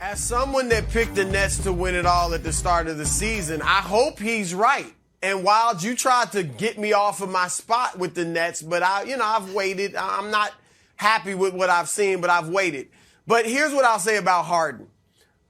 As someone that picked the Nets to win it all at the start of the season, I hope he's right. And Wild, you tried to get me off of my spot with the Nets, but I've waited. I'm not happy with what I've seen, but I've waited. But here's what I'll say about Harden.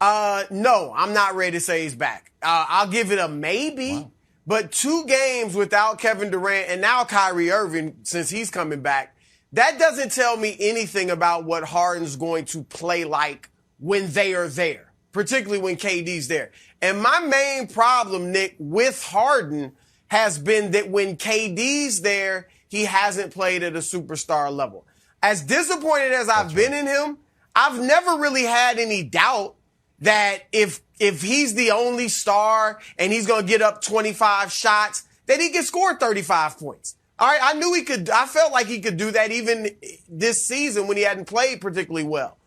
No, I'm not ready to say he's back. I'll give it a maybe. Wow. But 2 games without Kevin Durant and now Kyrie Irving, since he's coming back, that doesn't tell me anything about what Harden's going to play like when they are there, particularly when KD's there. And my main problem, Nick, with Harden has been that when KD's there, he hasn't played at a superstar level. As disappointed as I've been in him, I've never really had any doubt that if he's the only star and he's going to get up 25 shots, that he can score 35 points. All right, I knew he could. I felt like he could do that even this season when he hadn't played particularly well.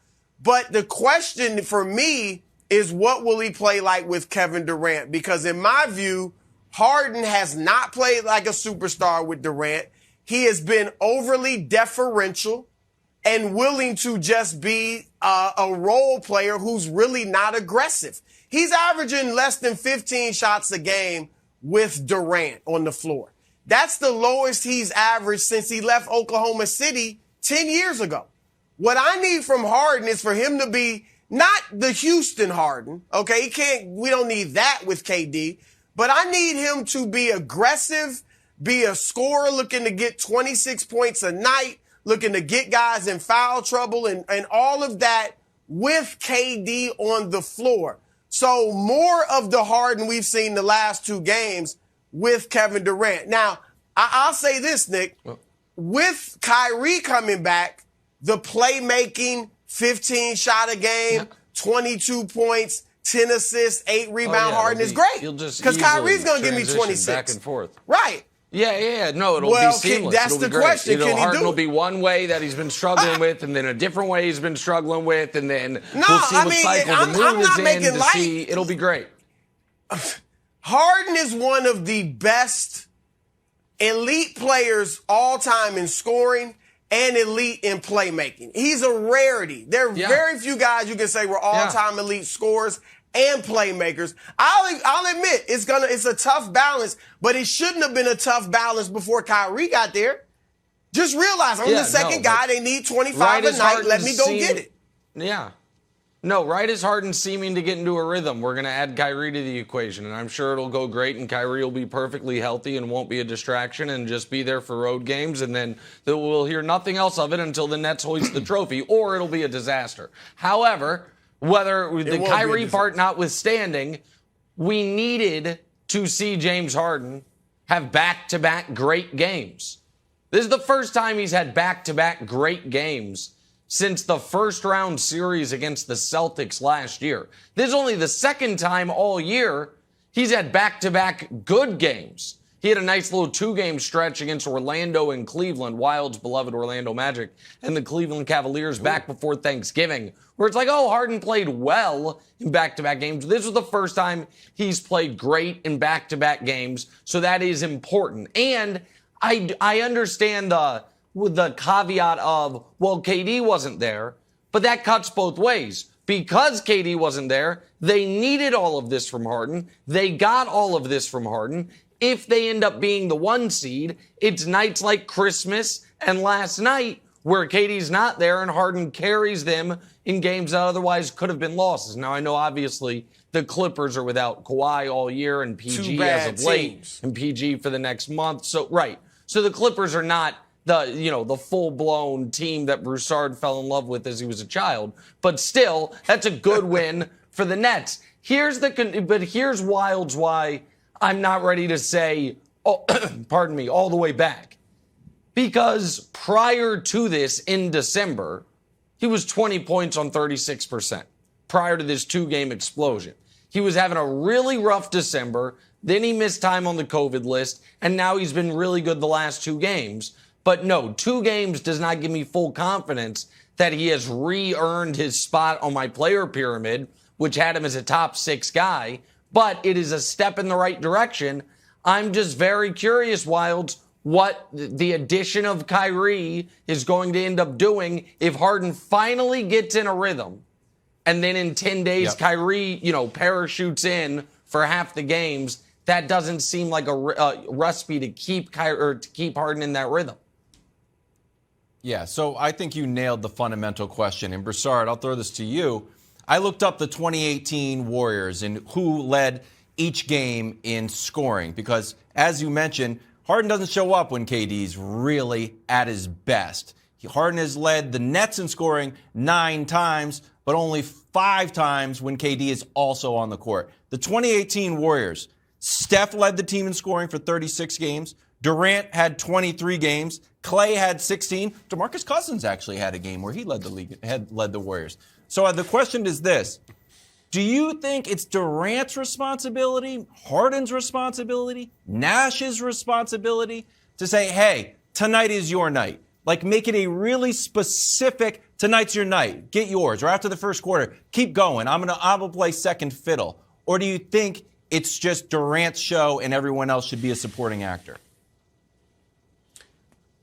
But the question for me is, what will he play like with Kevin Durant? Because in my view, Harden has not played like a superstar with Durant. He has been overly deferential and willing to just be a role player who's really not aggressive. He's averaging less than 15 shots a game with Durant on the floor. That's the lowest he's averaged since he left Oklahoma City 10 years ago. What I need from Harden is for him to be not the Houston Harden, okay? We don't need that with KD, but I need him to be aggressive, be a scorer looking to get 26 points a night, looking to get guys in foul trouble and all of that with KD on the floor. So more of the Harden we've seen the last 2 games with Kevin Durant. Now, I'll say this, Nick. With Kyrie coming back, the playmaking, 15 shot a game, 22 points, 10 assists, 8 rebound Harden is great. Because Kyrie's going to give me 26. Back and forth. Right. Yeah. No, it'll be seamless. That's the question. Harden will be one way that he's been struggling with, and then a different way he's been struggling with, and then we'll see what cycle the moon is in to see. It'll be great. Harden is one of the best elite players all time in scoring and elite in playmaking. He's a rarity. There are very few guys you can say were all-time elite scorers and playmakers. I'll admit it's a tough balance, but it shouldn't have been a tough balance before Kyrie got there. Just realize I'm the second guy. They need 25 a night. Let me go get it. Yeah. No, right as Harden seeming to get into a rhythm, we're going to add Kyrie to the equation, and I'm sure it'll go great, and Kyrie will be perfectly healthy and won't be a distraction and just be there for road games, and then we'll hear nothing else of it until the Nets hoist the trophy, or it'll be a disaster. However, whether the Kyrie part notwithstanding, we needed to see James Harden have back-to-back great games. This is the first time he's had back-to-back great games since the first-round series against the Celtics last year. This is only the second time all year he's had back-to-back good games. He had a nice little 2-game stretch against Orlando and Cleveland, Wild's beloved Orlando Magic, and the Cleveland Cavaliers back before Thanksgiving, where it's like, Harden played well in back-to-back games. This was the first time he's played great in back-to-back games, so that is important. And I understand with the caveat of, KD wasn't there, but that cuts both ways. Because KD wasn't there, they needed all of this from Harden. They got all of this from Harden. If they end up being the 1 seed, it's nights like Christmas and last night where KD's not there and Harden carries them in games that otherwise could have been losses. Now, I know obviously the Clippers are without Kawhi all year and PG as of late and PG for the next month. So the Clippers are not the full-blown team that Broussard fell in love with as he was a child. But still, that's a good win for the Nets. Here's Wild's why I'm not ready to say, all the way back. Because prior to this, in December, he was 20 points on 36%. Prior to this 2-game explosion. He was having a really rough December. Then he missed time on the COVID list. And now he's been really good the last 2 games. But no, 2 games does not give me full confidence that he has re-earned his spot on my player pyramid, which had him as a top 6 guy. But it is a step in the right direction. I'm just very curious, Wilds, what the addition of Kyrie is going to end up doing if Harden finally gets in a rhythm and then in 10 days, Kyrie, parachutes in for half the games. That doesn't seem like a recipe to keep Harden in that rhythm. Yeah, so I think you nailed the fundamental question. And Broussard, I'll throw this to you. I looked up the 2018 Warriors and who led each game in scoring because, as you mentioned, Harden doesn't show up when KD's really at his best. Harden has led the Nets in scoring 9 times, but only 5 times when KD is also on the court. The 2018 Warriors, Steph led the team in scoring for 36 games. Durant had 23 games. Clay had 16. DeMarcus Cousins actually had a game where he led the league, had led the Warriors. So the question is this. Do you think it's Durant's responsibility, Harden's responsibility, Nash's responsibility to say, hey, tonight is your night? Like, make it a really specific, tonight's your night. Get yours. Or after the first quarter, keep going. I'm gonna play second fiddle. Or do you think it's just Durant's show and everyone else should be a supporting actor?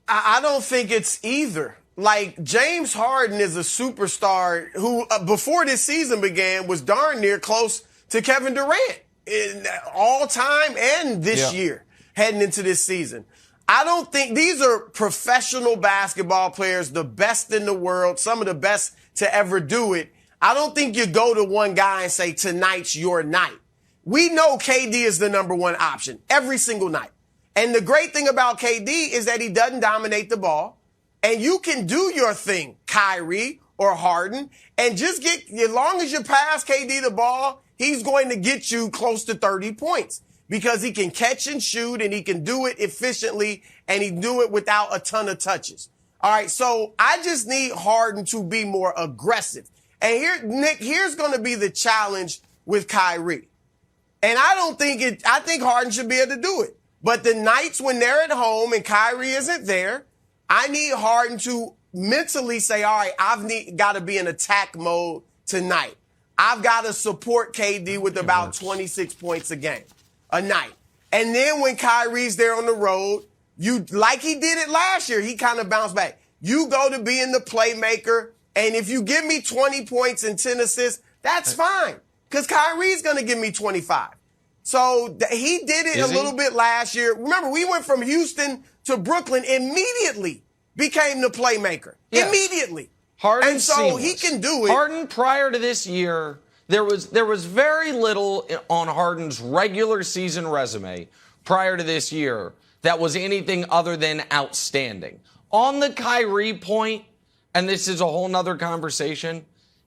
I don't think it's either. Like, James Harden is a superstar who, before this season began, was darn near close to Kevin Durant in all time and this year heading into this season. I don't think these are professional basketball players, the best in the world, some of the best to ever do it. I don't think you go to one guy and say, tonight's your night. We know KD is the number one option every single night. And the great thing about KD is that he doesn't dominate the ball. And you can do your thing, Kyrie or Harden, and just as long as you pass KD the ball, he's going to get you close to 30 points because he can catch and shoot and he can do it efficiently and he do it without a ton of touches. All right, so I just need Harden to be more aggressive. And here, Nick, here's going to be the challenge with Kyrie. And I think Harden should be able to do it. But the nights when they're at home and Kyrie isn't there, I need Harden to mentally say, all right, I've got to be in attack mode tonight. I've got to support KD with about 26 points a night. And then when Kyrie's there on the road, like he did it last year, he kind of bounced back. You go to being the playmaker, and if you give me 20 points and 10 assists, that's fine, because Kyrie's going to give me 25. So he did it a little bit last year. Remember, we went from Houston to Brooklyn, immediately became the playmaker. Yeah. Immediately. Harden, and so seamless. He can do it. Harden, prior to this year, there was very little on Harden's regular season resume prior to this year that was anything other than outstanding. On the Kyrie point, and this is a whole nother conversation,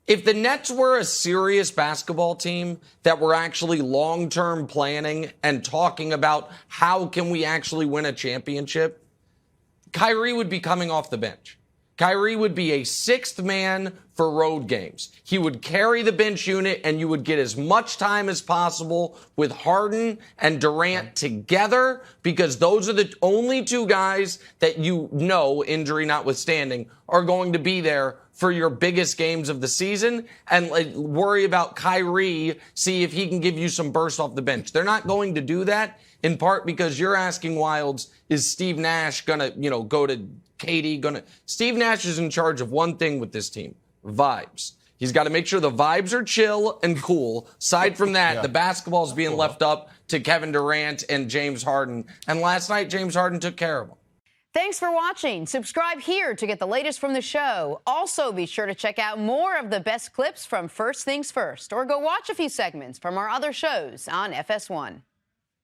if the Nets were a serious basketball team that were actually long-term planning and talking about how can we actually win a championship, Kyrie would be coming off the bench. Kyrie would be a 6th man for road games. He would carry the bench unit, and you would get as much time as possible with Harden and Durant together, because those are the only 2 guys that injury notwithstanding, are going to be there for your biggest games of the season, and worry about Kyrie, see if he can give you some burst off the bench. They're not going to do that, in part because you're asking Wildes, is Steve Nash going to, go to KD? Steve Nash is in charge of one thing with this team, vibes. He's got to make sure the vibes are chill and cool. Aside from that, the basketball is being left up to Kevin Durant and James Harden. And last night, James Harden took care of him. Thanks for watching. Subscribe here to get the latest from the show. Also, be sure to check out more of the best clips from First Things First, or go watch a few segments from our other shows on FS1.